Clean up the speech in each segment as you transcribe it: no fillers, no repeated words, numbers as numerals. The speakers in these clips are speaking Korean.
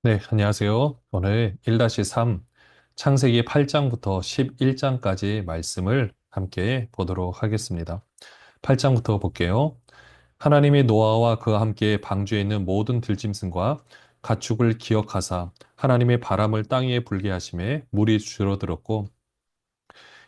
네, 안녕하세요. 오늘 1-3 창세기 8장부터 11장까지 말씀을 함께 보도록 하겠습니다. 8장부터 볼게요. 하나님이 노아와 그와 함께 방주에 있는 모든 들짐승과 가축을 기억하사 하나님의 바람을 땅 위에 불게 하심에 물이 줄어들었고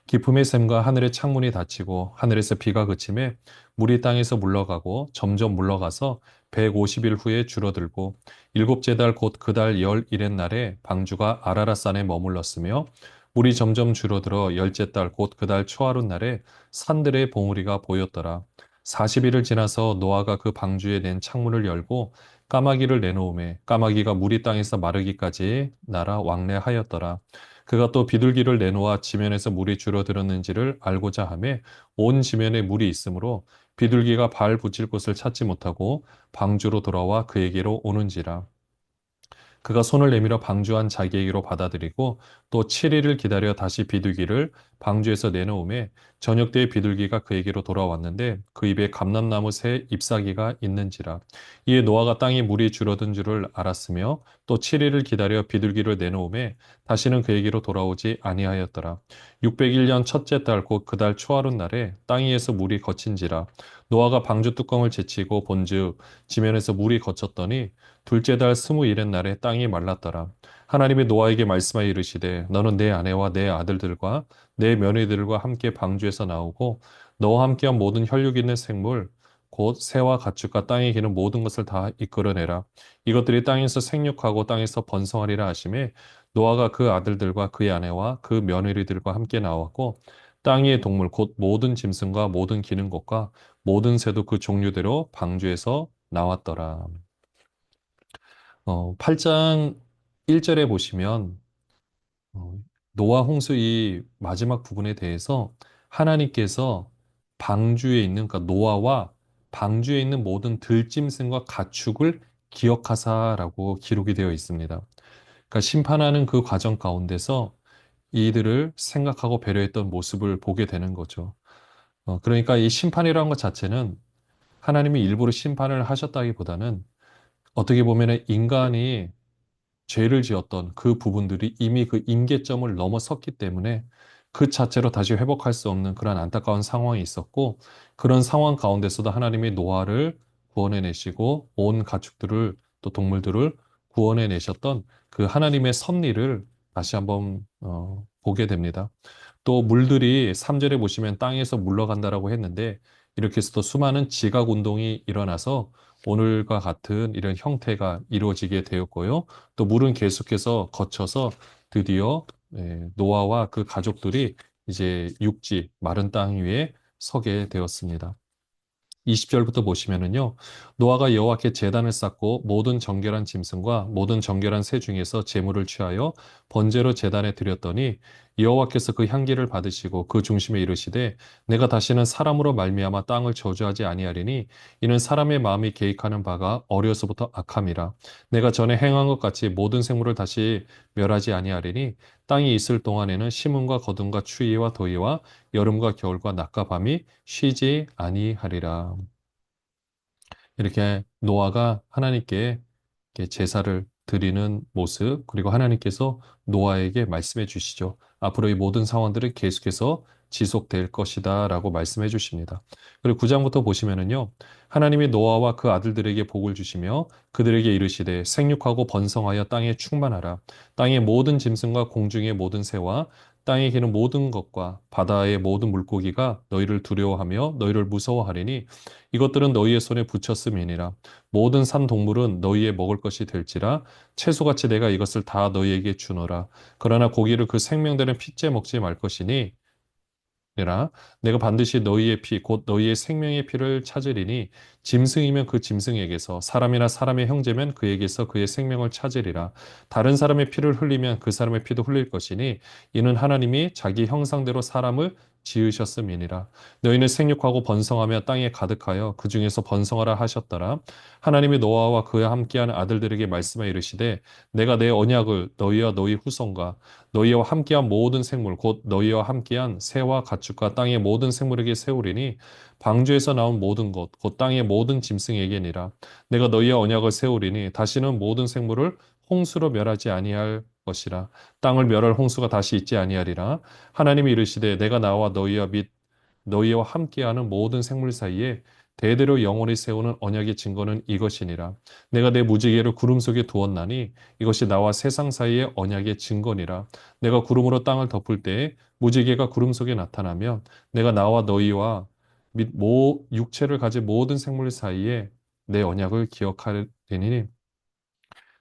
기품의 샘과 하늘의 창문이 닫히고 하늘에서 비가 그침에 물이 땅에서 물러가고 점점 물러가서 150일 후에 줄어들고 일곱째 달 곧 그 달 열일의 날에 방주가 아라랏산에 머물렀으며 물이 점점 줄어들어 열째 달 곧 그 달 초하룻 날에 산들의 봉우리가 보였더라. 40일을 지나서 노아가 그 방주에 낸 창문을 열고 까마귀를 내놓음에 까마귀가 물이 땅에서 마르기까지 날아 왕래하였더라. 그가 또 비둘기를 내놓아 지면에서 물이 줄어들었는지를 알고자 하매 온 지면에 물이 있으므로 비둘기가 발 붙일 곳을 찾지 못하고 방주로 돌아와 그에게로 오는지라. 그가 손을 내밀어 방주한 자기에게로 받아들이고 또 7일을 기다려 다시 비둘기를 방주에서 내놓음에 저녁 때에 비둘기가 그에게로 돌아왔는데 그 입에 감람나무 새 잎사귀가 있는지라. 이에 노아가 땅에 물이 줄어든 줄을 알았으며 또 7일을 기다려 비둘기를 내놓음에 다시는 그에게로 돌아오지 아니하였더라. 601년 첫째 달 곧 그 달 초하룻 날에 땅 위에서 물이 거친지라. 노아가 방주 뚜껑을 제치고 본즉 지면에서 물이 거쳤더니 둘째 달 21의 날에 땅이 말랐더라. 하나님이 노아에게 말씀하여 이르시되 너는 내 아내와 내 아들들과 내 며느리들과 함께 방주에서 나오고 너와 함께한 모든 혈육 있는 생물 곧 새와 가축과 땅에 기는 모든 것을 다 이끌어내라. 이것들이 땅에서 생육하고 땅에서 번성하리라 하심에 노아가 그 아들들과 그의 아내와 그 며느리들과 함께 나왔고 땅 위의 동물 곧 모든 짐승과 모든 기는 것과 모든 새도 그 종류대로 방주에서 나왔더라. 8장 1절에 보시면 어, 노아 홍수 이 마지막 부분에 대해서 하나님께서 방주에 있는 그러니까 노아와 방주에 있는 모든 들짐승과 가축을 기억하사라고 기록이 되어 있습니다. 그러니까 심판하는 그 과정 가운데서 이들을 생각하고 배려했던 모습을 보게 되는 거죠. 그러니까 이 심판이라는 것 자체는 하나님이 일부러 심판을 하셨다기보다는 어떻게 보면 인간이 죄를 지었던 그 부분들이 이미 그 임계점을 넘어섰기 때문에 그 자체로 다시 회복할 수 없는 그런 안타까운 상황이 있었고 그런 상황 가운데서도 하나님이 노아를 구원해 내시고 온 가축들을 또 동물들을 구원해 내셨던 그 하나님의 섭리를 다시 한번 보게 됩니다. 또 물들이 3절에 보시면 땅에서 물러간다라고 했는데 이렇게 해서 또 수많은 지각 운동이 일어나서 오늘과 같은 이런 형태가 이루어지게 되었고요. 또 물은 계속해서 거쳐서 드디어 노아와 그 가족들이 이제 육지, 마른 땅 위에 서게 되었습니다. 20절부터 보시면은요. 노아가 여호와께 제단을 쌓고 모든 정결한 짐승과 모든 정결한 새 중에서 제물을 취하여 번제로 제단에 드렸더니 여호와께서 그 향기를 받으시고 그 중심에 이르시되 내가 다시는 사람으로 말미암아 땅을 저주하지 아니하리니 이는 사람의 마음이 계획하는 바가 어려서부터 악함이라 내가 전에 행한 것 같이 모든 생물을 다시 멸하지 아니하리니 땅이 있을 동안에는 심음과 거둠과 추위와 더위와 여름과 겨울과 낮과 밤이 쉬지 아니하리라. 이렇게 노아가 하나님께 이렇게 제사를 드리는 모습, 그리고 하나님께서 노아에게 말씀해 주시죠. 앞으로 이 모든 상황들은 계속해서 지속될 것이다 라고 말씀해 주십니다. 그리고 9장부터 보시면은요, 하나님이 노아와 그 아들들에게 복을 주시며 그들에게 이르시되 생육하고 번성하여 땅에 충만하라. 땅의 모든 짐승과 공중의 모든 새와 땅에 기는 모든 것과 바다의 모든 물고기가 너희를 두려워하며 너희를 무서워하리니 이것들은 너희의 손에 붙였음이니라. 모든 산 동물은 너희의 먹을 것이 될지라 채소같이 내가 이것을 다 너희에게 주노라. 그러나 고기를 그 생명되는 핏째 먹지 말 것이니 라 내가 반드시 너희의 피 곧 너희의 생명의 피를 찾으리니 짐승이면 그 짐승에게서 사람이나 사람의 형제면 그에게서 그의 생명을 찾으리라. 다른 사람의 피를 흘리면 그 사람의 피도 흘릴 것이니 이는 하나님이 자기 형상대로 사람을 지으셨음이니라. 너희는 생육하고 번성하며 땅에 가득하여 그 중에서 번성하라 하셨더라. 하나님이 노아와 그와 함께하는 아들들에게 말씀하 이르시되 내가 내 언약을 너희와 너희 후손과 너희와 함께한 모든 생물 곧 너희와 함께한 새와 가축과 땅의 모든 생물에게 세우리니 방주에서 나온 모든 것 곧 땅의 모든 짐승에게니라. 내가 너희와 언약을 세우리니 다시는 모든 생물을 홍수로 멸하지 아니할 것이라. 땅을 멸할 홍수가 다시 있지 아니하리라. 하나님이 이르시되 내가 나와 너희와 및 너희와 함께하는 모든 생물 사이에 대대로 영원히 세우는 언약의 증거는 이것이니라. 내가 내 무지개를 구름 속에 두었나니 이것이 나와 세상 사이의 언약의 증거니라. 내가 구름으로 땅을 덮을 때에 무지개가 구름 속에 나타나면 내가 나와 너희와 및 육체를 가진 모든 생물 사이에 내 언약을 기억하리니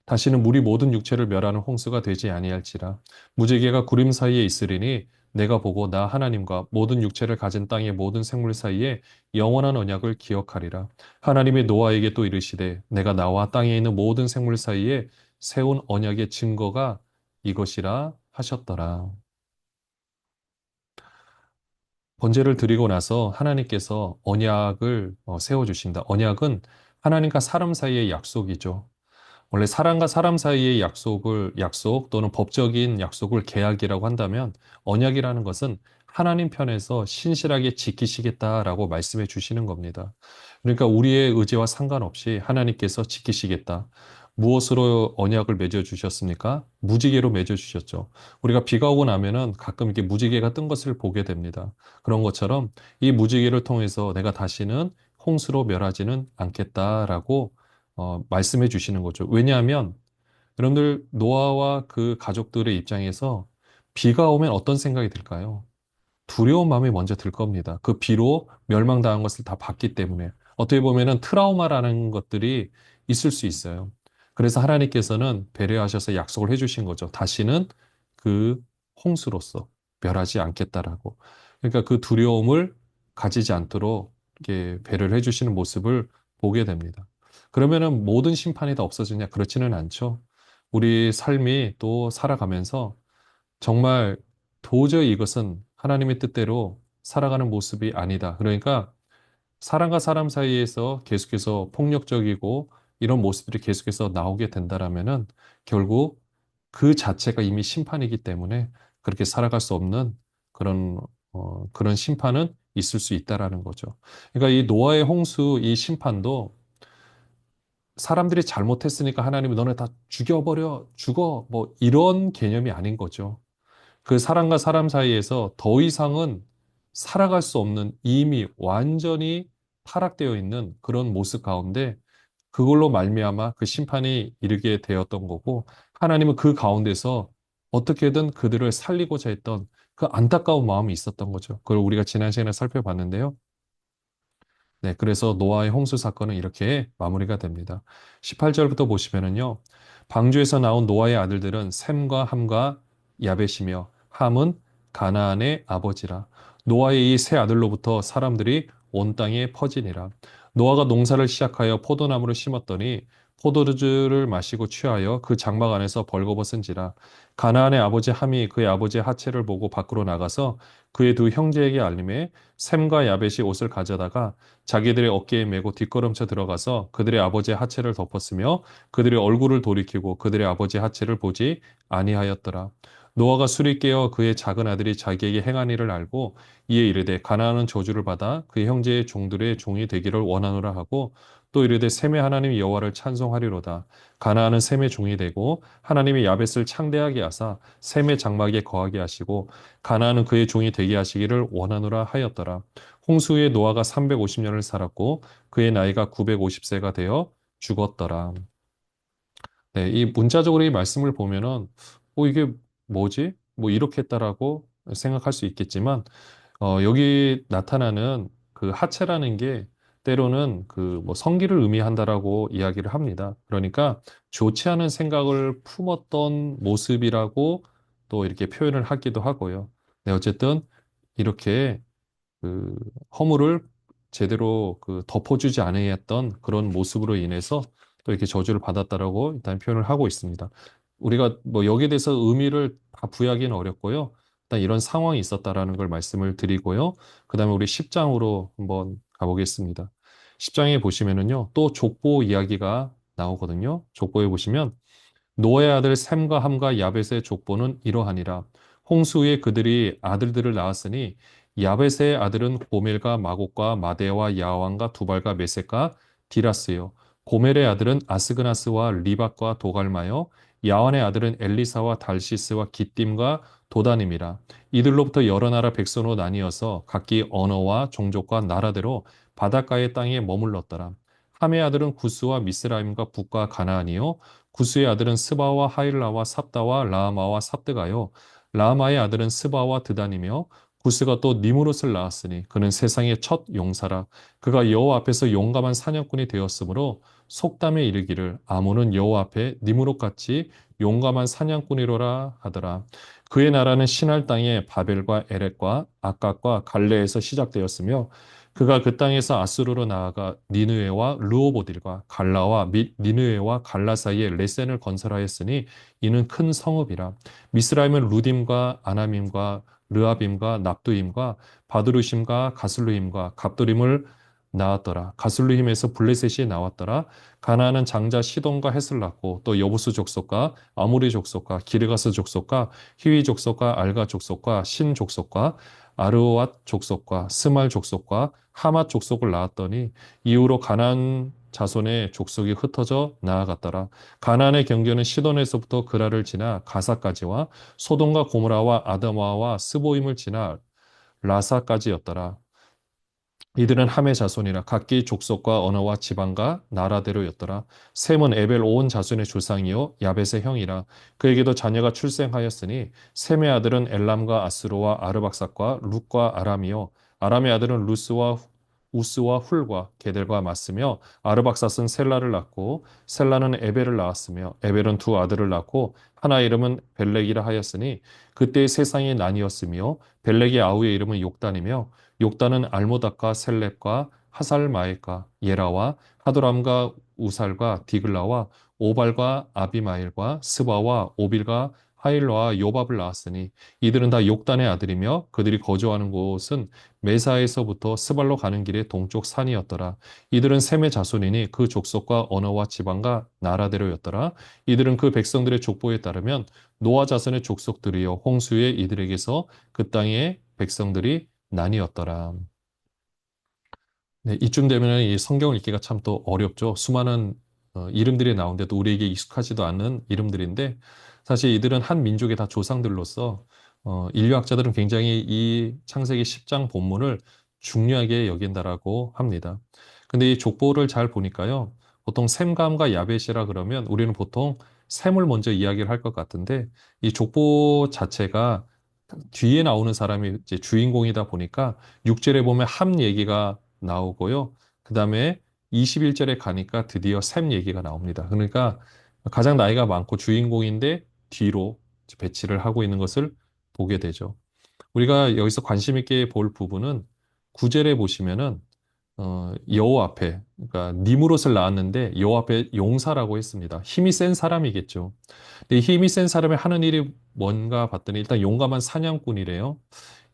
다시는 물이 모든 육체를 멸하는 홍수가 되지 아니할지라. 무지개가 구름 사이에 있으리니 내가 보고 나 하나님과 모든 육체를 가진 땅의 모든 생물 사이에 영원한 언약을 기억하리라. 하나님이 노아에게 또 이르시되 내가 나와 땅에 있는 모든 생물 사이에 세운 언약의 증거가 이것이라 하셨더라. 번제를 드리고 나서 하나님께서 언약을 세워주신다. 언약은 하나님과 사람 사이의 약속이죠. 원래 사람과 사람 사이의 약속 또는 법적인 약속을 계약이라고 한다면 언약이라는 것은 하나님 편에서 신실하게 지키시겠다라고 말씀해 주시는 겁니다. 그러니까 우리의 의지와 상관없이 하나님께서 지키시겠다. 무엇으로 언약을 맺어 주셨습니까? 무지개로 맺어 주셨죠. 우리가 비가 오고 나면은 가끔 이렇게 무지개가 뜬 것을 보게 됩니다. 그런 것처럼 이 무지개를 통해서 내가 다시는 홍수로 멸하지는 않겠다라고 말씀해 주시는 거죠. 왜냐하면 여러분들 노아와 그 가족들의 입장에서 비가 오면 어떤 생각이 들까요? 두려운 마음이 먼저 들 겁니다. 그 비로 멸망당한 것을 다 봤기 때문에 어떻게 보면은 트라우마라는 것들이 있을 수 있어요. 그래서 하나님께서는 배려하셔서 약속을 해주신 거죠. 다시는 그 홍수로서 멸하지 않겠다라고. 그러니까 그 두려움을 가지지 않도록 이렇게 배려를 해주시는 모습을 보게 됩니다. 그러면은 모든 심판이 다 없어지냐? 그렇지는 않죠. 우리 삶이 또 살아가면서 정말 도저히 이것은 하나님의 뜻대로 살아가는 모습이 아니다. 그러니까 사람과 사람 사이에서 계속해서 폭력적이고 이런 모습들이 계속해서 나오게 된다라면은 결국 그 자체가 이미 심판이기 때문에 그렇게 살아갈 수 없는 그런 그런 심판은 있을 수 있다라는 거죠. 그러니까 이 노아의 홍수 이 심판도 사람들이 잘못했으니까 하나님이 너네 다 죽여버려, 죽어, 뭐 이런 개념이 아닌 거죠. 그 사람과 사람 사이에서 더 이상은 살아갈 수 없는 이미 완전히 타락되어 있는 그런 모습 가운데 그걸로 말미암아 그 심판이 이르게 되었던 거고 하나님은 그 가운데서 어떻게든 그들을 살리고자 했던 그 안타까운 마음이 있었던 거죠. 그걸 우리가 지난 시간에 살펴봤는데요. 네, 그래서 노아의 홍수 사건은 이렇게 마무리가 됩니다. 18절부터 보시면은요. 방주에서 나온 노아의 아들들은 셈과 함과 야벳이며 함은 가나안의 아버지라. 노아의 이 세 아들로부터 사람들이 온 땅에 퍼지니라. 노아가 농사를 시작하여 포도나무를 심었더니 포도주를 마시고 취하여 그 장막 안에서 벌거벗은지라. 가나안의 아버지 함이 그의 아버지의 하체를 보고 밖으로 나가서 그의 두 형제에게 알림해 셈과 야벳이 옷을 가져다가 자기들의 어깨에 메고 뒷걸음쳐 들어가서 그들의 아버지의 하체를 덮었으며 그들의 얼굴을 돌이키고 그들의 아버지의 하체를 보지 아니하였더라. 노아가 술이 깨어 그의 작은 아들이 자기에게 행한 일을 알고 이에 이르되 가나안은 저주를 받아 그의 형제의 종들의 종이 되기를 원하노라 하고 또 이르되 셈의 하나님 여호와를 찬송하리로다. 가나안은 셈의 종이 되고 하나님이 야벳을 창대하게 하사 셈의 장막에 거하게 하시고 가나안은 그의 종이 되게 하시기를 원하노라 하였더라. 홍수 후에 노아가 350년을 살았고 그의 나이가 950세가 되어 죽었더라. 네, 이 문자적으로 이 말씀을 보면은 이게 뭐지? 뭐 이렇게 했다라고 생각할 수 있겠지만 여기 나타나는 그 하체라는 게 때로는 그 뭐 성기를 의미한다라고 이야기를 합니다. 그러니까 좋지 않은 생각을 품었던 모습이라고 또 이렇게 표현을 하기도 하고요. 네, 어쨌든 이렇게 그 허물을 제대로 그 덮어주지 않았던 그런 모습으로 인해서 또 이렇게 저주를 받았다라고 일단 표현을 하고 있습니다. 우리가 뭐 여기에 대해서 의미를 다 부여하기는 어렵고요. 일단 이런 상황이 있었다라는 걸 말씀을 드리고요. 그 다음에 우리 10장으로 한번 가보겠습니다. 10장에 보시면은요, 또 족보 이야기가 나오거든요. 족보에 보시면 노아의 아들 셈과 함과 야벳의 족보는 이러하니라. 홍수 후에 그들이 아들들을 낳았으니 야벳의 아들은 고멜과 마곡과 마대와 야왕과 두발과 메섹과 디라스요. 고멜의 아들은 아스그나스와 리박과 도갈마요. 야완의 아들은 엘리사와 달시스와 기띔과 도다님이라. 이들로부터 여러 나라 백성으로 나뉘어서 각기 언어와 종족과 나라대로 바닷가의 땅에 머물렀더라. 함의 아들은 구스와 미스라임과 북과 가나안이요. 구스의 아들은 스바와 하일라와 삽다와 라마와 삽드가요. 라마의 아들은 스바와 드단이며 구스가 또 니무롯을 낳았으니 그는 세상의 첫 용사라. 그가 여호와 앞에서 용감한 사냥꾼이 되었으므로 속담에 이르기를 아몬은 여호와 앞에 니무롯같이 용감한 사냥꾼이로라 하더라. 그의 나라는 시날 땅의 바벨과 에렉과 아깝과 갈레에서 시작되었으며 그가 그 땅에서 아수르로 나아가 니느웨와 르호보딜과 갈라와 및 니느웨와 갈라 사이에 레센을 건설하였으니 이는 큰 성읍이라. 미스라임은 루딤과 아나밈과 르아빔과 납두임과 바드루심과 가슬루임과 갑도림을 낳았더라. 가슬루힘에서 블레셋이 나왔더라. 가나안은 장자 시돈과 헷을 낳고 또 여부수 족속과 아모리 족속과 기르가스 족속과 히위 족속과 알가 족속과 신 족속과 아르오앗 족속과 스말 족속과 하맛 족속을 낳았더니 이후로 가나안 자손의 족속이 흩어져 나아갔더라. 가나안의 경계는 시돈에서부터 그라를 지나 가사까지와 소돔과 고모라와 아드마와 스보임을 지나 라사까지였더라. 이들은 함의 자손이라 각기 족속과 언어와 지방과 나라대로였더라. 셈은 에벨 온 자손의 조상이요 야벳의 형이라. 그에게도 자녀가 출생하였으니 셈의 아들은 엘람과 아스로와 아르박삭과 룻과 아람이요 아람의 아들은 루스와 우스와 훌과 게델과 맞으며 아르박삭은 셀라를 낳고 셀라는 에벨을 낳았으며 에벨은 두 아들을 낳고 하나 이름은 벨렉이라 하였으니 그때 세상이 나뉘었으며 벨렉의 아우의 이름은 욕단이며 욕단은 알모닥과 셀렙과 하살마엘과 예라와 하도람과 우살과 디글라와 오발과 아비마일과 스바와 오빌과 하일로와 요밥을 낳았으니 이들은 다 욕단의 아들이며 그들이 거주하는 곳은 메사에서부터 스발로 가는 길의 동쪽 산이었더라. 이들은 셈의 자손이니 그 족속과 언어와 지방과 나라대로였더라. 이들은 그 백성들의 족보에 따르면 노아 자손의 족속들이요 홍수에 이들에게서 그 땅의 백성들이 나뉘었더라. 네, 이쯤 되면 이 성경을 읽기가 참 또 어렵죠. 수많은 이름들이 나오는데도 우리에게 익숙하지도 않은 이름들인데 사실 이들은 한 민족의 다 조상들로서 인류학자들은 굉장히 이 창세기 10장 본문을 중요하게 여긴다라고 합니다. 근데 이 족보를 잘 보니까요. 보통 셈감과 야벳이라 그러면 우리는 보통 셈을 먼저 이야기를 할 것 같은데 이 족보 자체가 뒤에 나오는 사람이 이제 주인공이다 보니까 6절에 보면 함 얘기가 나오고요. 그 다음에 21절에 가니까 드디어 셈 얘기가 나옵니다. 그러니까 가장 나이가 많고 주인공인데 뒤로 배치를 하고 있는 것을 보게 되죠. 우리가 여기서 관심 있게 볼 부분은 9절에 보시면은 여호와 앞에 그러니까 니무롯을 낳았는데 여호와 앞에 용사라고 했습니다. 힘이 센 사람이겠죠. 근데 이 힘이 센 사람이 하는 일이 뭔가 봤더니 일단 용감한 사냥꾼이래요.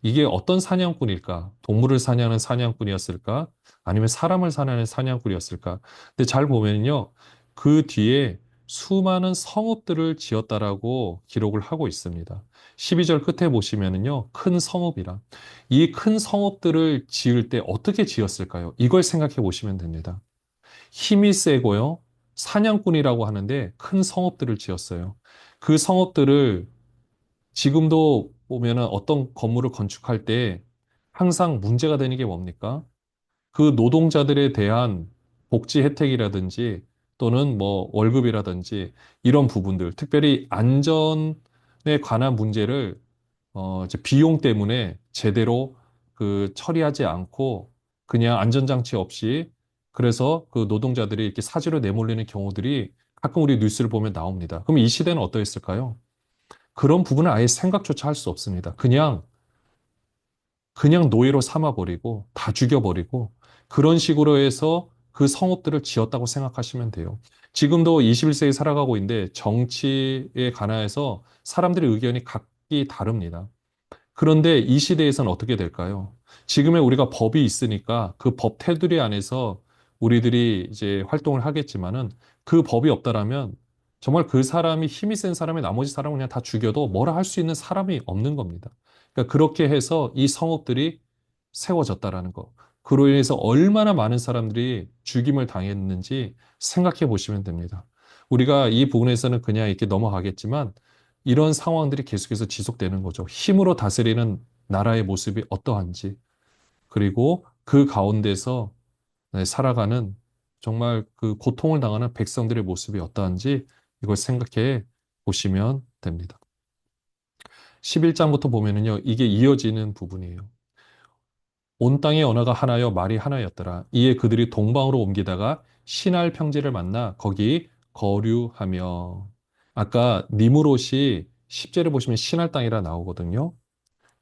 이게 어떤 사냥꾼일까? 동물을 사냥하는 사냥꾼이었을까? 아니면 사람을 사냥하는 사냥꾼이었을까? 근데 잘 보면요. 그 뒤에 수많은 성읍들을 지었다라고 기록을 하고 있습니다. 12절 끝에 보시면은요. 큰 성읍이라. 이 큰 성읍들을 지을 때 어떻게 지었을까요? 이걸 생각해 보시면 됩니다. 힘이 세고요. 사냥꾼이라고 하는데 큰 성읍들을 지었어요. 그 성읍들을 지금도 보면은 어떤 건물을 건축할 때 항상 문제가 되는 게 뭡니까? 그 노동자들에 대한 복지 혜택이라든지 또는 뭐 월급이라든지 이런 부분들, 특별히 안전에 관한 문제를 이제 비용 때문에 제대로 그 처리하지 않고 그냥 안전장치 없이 그래서 그 노동자들이 이렇게 사지로 내몰리는 경우들이 가끔 우리 뉴스를 보면 나옵니다. 그럼 이 시대는 어떠했을까요? 그런 부분은 아예 생각조차 할 수 없습니다. 그냥 노예로 삼아버리고 다 죽여버리고 그런 식으로 해서 그 성읍들을 지었다고 생각하시면 돼요. 지금도 21세기 살아가고 있는데 정치에 관해서 사람들의 의견이 각기 다릅니다. 그런데 이 시대에서는 어떻게 될까요? 지금의 우리가 법이 있으니까 그 법 테두리 안에서 우리들이 이제 활동을 하겠지만은 그 법이 없다라면 정말 그 사람이 힘이 센 사람이 나머지 사람을 그냥 다 죽여도 뭐라 할 수 있는 사람이 없는 겁니다. 그러니까 그렇게 해서 이 성읍들이 세워졌다라는 거. 그로 인해서 얼마나 많은 사람들이 죽임을 당했는지 생각해 보시면 됩니다. 우리가 이 부분에서는 그냥 이렇게 넘어가겠지만 이런 상황들이 계속해서 지속되는 거죠. 힘으로 다스리는 나라의 모습이 어떠한지, 그리고 그 가운데서 네, 살아가는 정말 그 고통을 당하는 백성들의 모습이 어떠한지 이걸 생각해 보시면 됩니다. 11장부터 보면은요, 이게 이어지는 부분이에요. 온 땅의 언어가 하나여 말이 하나였더라. 이에 그들이 동방으로 옮기다가 신할 평지를 만나 거기 거류하며. 아까 니무롯이 10절에 보시면 신할 땅이라 나오거든요.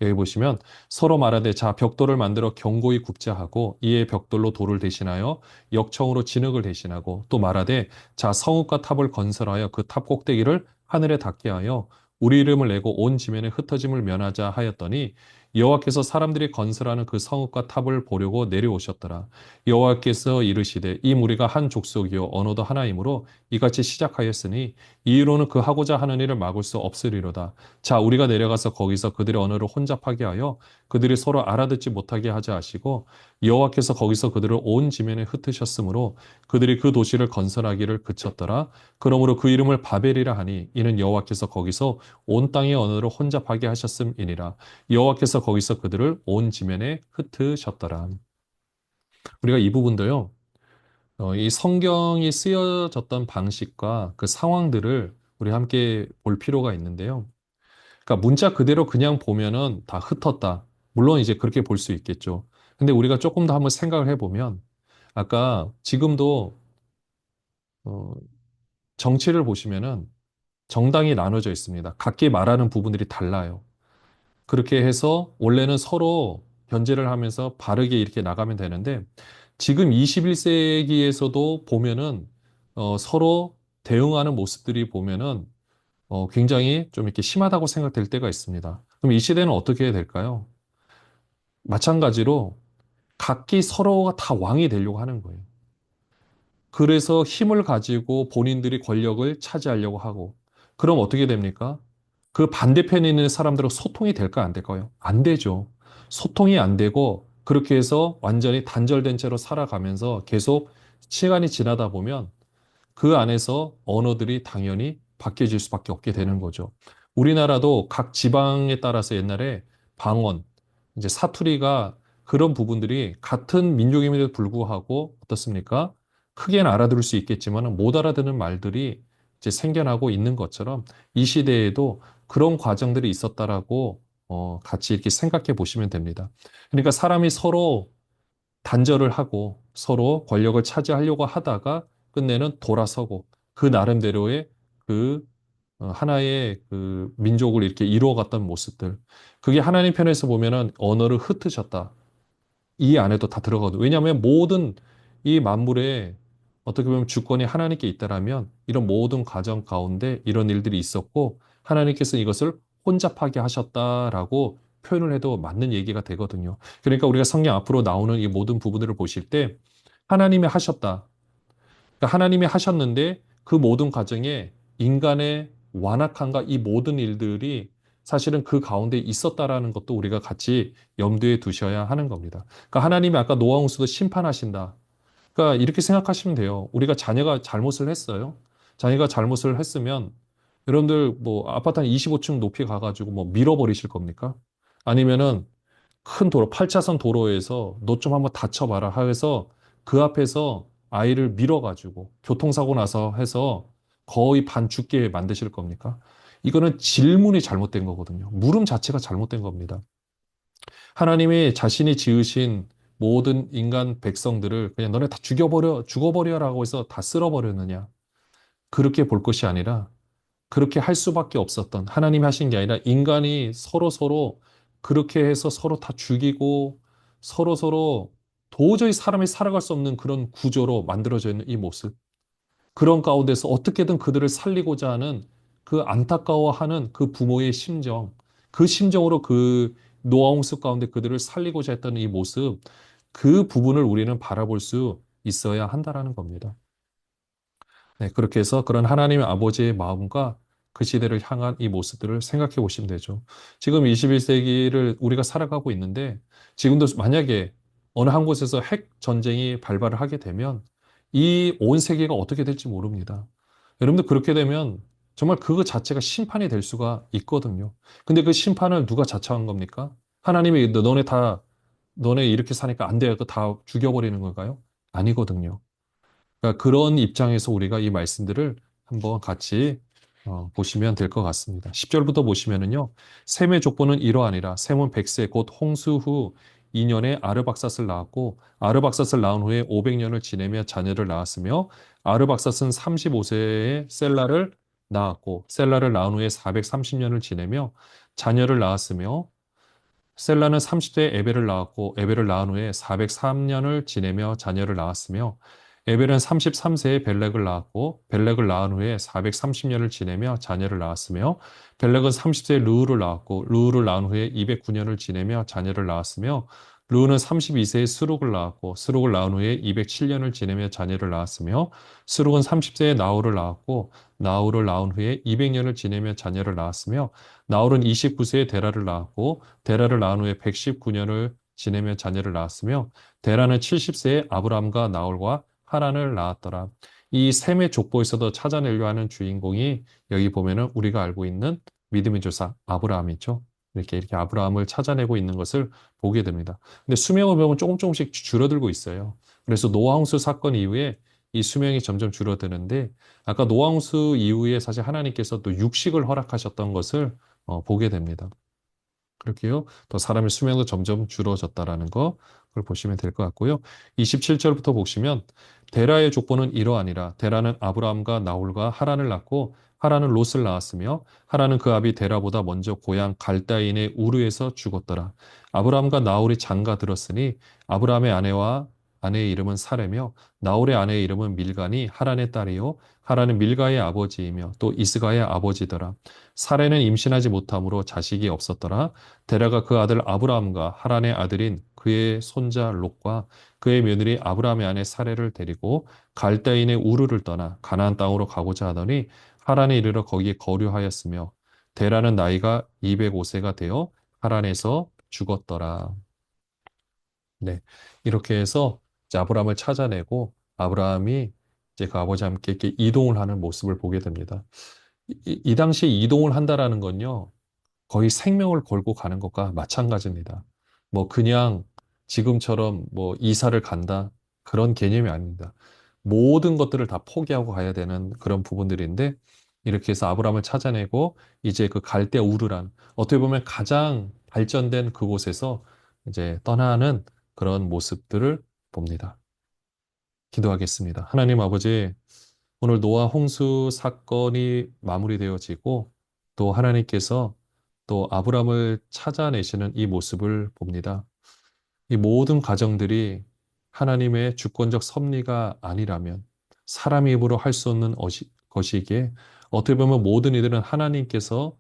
여기 보시면 서로 말하되 자 벽돌을 만들어 견고히 굽자 하고 이에 벽돌로 돌을 대신하여 역청으로 진흙을 대신하고 또 말하되 자 성읍과 탑을 건설하여 그 탑 꼭대기를 하늘에 닿게 하여 우리 이름을 내고 온 지면에 흩어짐을 면하자 하였더니 여호와께서 사람들이 건설하는 그 성읍과 탑을 보려고 내려오셨더라. 여호와께서 이르시되 이 무리가 한 족속이요 언어도 하나이므로 이같이 시작하였으니 이후로는 그 하고자 하는 일을 막을 수 없으리로다. 자, 우리가 내려가서 거기서 그들의 언어를 혼잡하게 하여 그들이 서로 알아듣지 못하게 하자 하시고 여호와께서 거기서 그들을 온 지면에 흩으셨으므로 그들이 그 도시를 건설하기를 그쳤더라. 그러므로 그 이름을 바벨이라 하니 이는 여호와께서 거기서 온 땅의 언어를 혼잡하게 하셨음이니라. 여호와께서 거기서 그들을 온 지면에 흩으셨더라. 우리가 이 부분도요. 이 성경이 쓰여졌던 방식과 그 상황들을 우리 함께 볼 필요가 있는데요. 그러니까 문자 그대로 그냥 보면은 다 흩었다. 물론 이제 그렇게 볼 수 있겠죠. 근데 우리가 조금 더 한번 생각을 해보면 아까 지금도 어, 정치를 보시면은 정당이 나눠져 있습니다. 각기 말하는 부분들이 달라요. 그렇게 해서 원래는 서로 견제를 하면서 바르게 이렇게 나가면 되는데 지금 21세기에서도 보면은 서로 대응하는 모습들이 보면은 굉장히 좀 이렇게 심하다고 생각될 때가 있습니다. 그럼 이 시대는 어떻게 해야 될까요? 마찬가지로 각기 서로가 다 왕이 되려고 하는 거예요. 그래서 힘을 가지고 본인들이 권력을 차지하려고 하고, 그럼 어떻게 됩니까? 그 반대편에 있는 사람들하고 소통이 될까, 안 될까요? 안 되죠. 소통이 안 되고, 그렇게 해서 완전히 단절된 채로 살아가면서 계속 시간이 지나다 보면 그 안에서 언어들이 당연히 바뀌어질 수밖에 없게 되는 거죠. 우리나라도 각 지방에 따라서 옛날에 방언, 이제 사투리가 그런 부분들이 같은 민족임에도 불구하고 어떻습니까? 크게는 알아들을 수 있겠지만 못 알아듣는 말들이 이제 생겨나고 있는 것처럼 이 시대에도 그런 과정들이 있었다라고 같이 이렇게 생각해 보시면 됩니다. 그러니까 사람이 서로 단절을 하고 서로 권력을 차지하려고 하다가 끝내는 돌아서고 그 나름대로의 그 하나의 그 민족을 이렇게 이루어갔던 모습들. 그게 하나님 편에서 보면은 언어를 흩으셨다. 이 안에도 다 들어가거든요. 왜냐하면 모든 이 만물에 어떻게 보면 주권이 하나님께 있다라면 이런 모든 과정 가운데 이런 일들이 있었고 하나님께서 이것을 혼잡하게 하셨다라고 표현을 해도 맞는 얘기가 되거든요. 그러니까 우리가 성경 앞으로 나오는 이 모든 부분들을 보실 때 하나님이 하셨다. 그러니까 하나님이 하셨는데 그 모든 과정에 인간의 완악함과 이 모든 일들이 사실은 그 가운데 있었다라는 것도 우리가 같이 염두에 두셔야 하는 겁니다. 그러니까 하나님이 아까 노아 홍수도 심판하신다. 그러니까 이렇게 생각하시면 돼요. 우리가 자녀가 잘못을 했어요. 자녀가 잘못을 했으면 여러분들 뭐 아파트 한 25층 높이 가가지고 뭐 밀어버리실 겁니까? 아니면은 큰 도로, 8차선 도로에서 너 좀 한번 다쳐봐라 해서 그 앞에서 아이를 밀어가지고 교통사고 나서 해서 거의 반 죽게 만드실 겁니까? 이거는 질문이 잘못된 거거든요. 물음 자체가 잘못된 겁니다. 하나님이 자신이 지으신 모든 인간 백성들을 그냥 너네 다 죽어버려라고 해서 다 쓸어버렸느냐? 그렇게 볼 것이 아니라 그렇게 할 수밖에 없었던 하나님이 하신 게 아니라 인간이 서로 그렇게 해서 서로 다 죽이고 서로 도저히 사람이 살아갈 수 없는 그런 구조로 만들어져 있는 이 모습. 그런 가운데서 어떻게든 그들을 살리고자 하는 그 안타까워하는 그 부모의 심정, 그 심정으로 그 노아 홍수 가운데 그들을 살리고자 했던 이 모습, 그 부분을 우리는 바라볼 수 있어야 한다라는 겁니다. 네, 그렇게 해서 그런 하나님의 아버지의 마음과 그 시대를 향한 이 모습들을 생각해 보시면 되죠. 지금 21세기를 우리가 살아가고 있는데 지금도 만약에 어느 한 곳에서 핵 전쟁이 발발을 하게 되면 이 온 세계가 어떻게 될지 모릅니다. 여러분들 그렇게 되면 정말 그거 자체가 심판이 될 수가 있거든요. 근데 그 심판을 누가 자처한 겁니까? 하나님이 너네 이렇게 사니까 안 돼요. 다 죽여버리는 걸까요? 아니거든요. 그러니까 그런 입장에서 우리가 이 말씀들을 한번 같이 보시면 될 것 같습니다. 10절부터 보시면은요. 셈의 족보는 이러하니라. 셈은 100세 곧 홍수 후 2년에 아르박삿을 낳았고 아르박삿을 낳은 후에 500년을 지내며 자녀를 낳았으며 아르박삿은 35세에 셀라를 낳았고 셀라를 낳은 후에 430년을 지내며 자녀를 낳았으며 셀라는 30세에 에벨을 낳았고 에벨을 낳은 후에 403년을 지내며 자녀를 낳았으며 에벨은 33세에 벨렉을 낳았고 벨렉을 낳은 후에 430년을 지내며 자녀를 낳았으며 벨렉은 30세에 르우를 낳았고 르우를 낳은 후에 209년을 지내며 자녀를 낳았으며 르우는 32세에 스룩을 낳았고 스룩을 낳은 후에 207년을 지내며 자녀를 낳았으며 스룩은 30세에 나홀을 낳았고 나홀을 낳은 후에 200년을 지내며 자녀를 낳았으며 나홀은 29세에 데라를 낳았고 데라를 낳은 후에 119년을 지내며 자녀를 낳았으며 데라는 70세에 아브람과 나홀과 하란을 낳았더라. 이 셈의 족보에서도 찾아내려 하는 주인공이 여기 보면은 우리가 알고 있는 믿음의 조사 아브라함이죠. 이렇게 아브라함을 찾아내고 있는 것을 보게 됩니다. 근데 수명을 보면 조금씩 줄어들고 있어요. 그래서 노아홍수 사건 이후에 이 수명이 점점 줄어드는데 아까 노아홍수 이후에 사실 하나님께서 또 육식을 허락하셨던 것을 보게 됩니다. 그렇게요. 또 사람의 수명도 점점 줄어졌다라는 거, 그걸 보시면 될 것 같고요. 27절부터 보시면, 데라의 족보는 이러하니라. 데라는 아브라함과 나홀과 하란을 낳고, 하란은 롯을 낳았으며, 하란은 그 아비 데라보다 먼저 고향 갈다인의 우르에서 죽었더라. 아브라함과 나홀이 장가 들었으니, 아브라함의 아내의 이름은 사레며, 나홀의 아내의 이름은 밀가니 하란의 딸이요. 하란은 밀가의 아버지이며, 또 이스가의 아버지더라. 사레는 임신하지 못함으로 자식이 없었더라. 데라가 그 아들 아브라함과 하란의 아들인 그의 손자 롯과 그의 며느리 아브라함의 아내 사레를 데리고 갈대인의 우르를 떠나 가나안 땅으로 가고자 하더니 하란에 이르러 거기 거류하였으며 데라는 나이가 205세가 되어 하란에서 죽었더라. 네. 이렇게 해서 이제 아브라함을 찾아내고 아브라함이 이제 그 아버지와 함께 이렇게 이동을 하는 모습을 보게 됩니다. 이 당시에 이동을 한다라는 건요. 거의 생명을 걸고 가는 것과 마찬가지입니다. 뭐 그냥 지금처럼 뭐 이사를 간다 그런 개념이 아닙니다. 모든 것들을 다 포기하고 가야 되는 그런 부분들인데 이렇게 해서 아브라함을 찾아내고 이제 그 갈대 우르란 어떻게 보면 가장 발전된 그곳에서 이제 떠나는 그런 모습들을 봅니다. 기도하겠습니다. 하나님 아버지, 오늘 노아 홍수 사건이 마무리되어지고 또 하나님께서 또 아브람을 찾아내시는 이 모습을 봅니다. 이 모든 가정들이 하나님의 주권적 섭리가 아니라면 사람 입으로 할 수 없는 것이기에 어떻게 보면 모든 이들은 하나님께서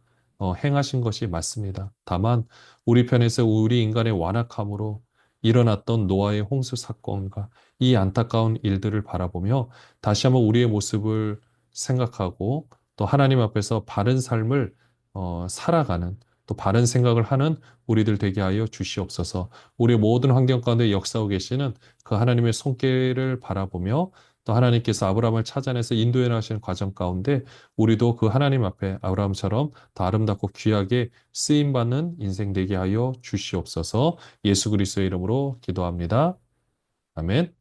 행하신 것이 맞습니다. 다만 우리 편에서 우리 인간의 완악함으로 일어났던 노아의 홍수 사건과 이 안타까운 일들을 바라보며 다시 한번 우리의 모습을 생각하고 또 하나님 앞에서 바른 삶을 살아가는 또 바른 생각을 하는 우리들 되게 하여 주시옵소서. 우리 모든 환경 가운데 역사하고 계시는 그 하나님의 손길을 바라보며 또 하나님께서 아브라함을 찾아내서 인도해 나가시는 과정 가운데 우리도 그 하나님 앞에 아브라함처럼 더 아름답고 귀하게 쓰임 받는 인생 되게 하여 주시옵소서. 예수 그리스도의 이름으로 기도합니다. 아멘.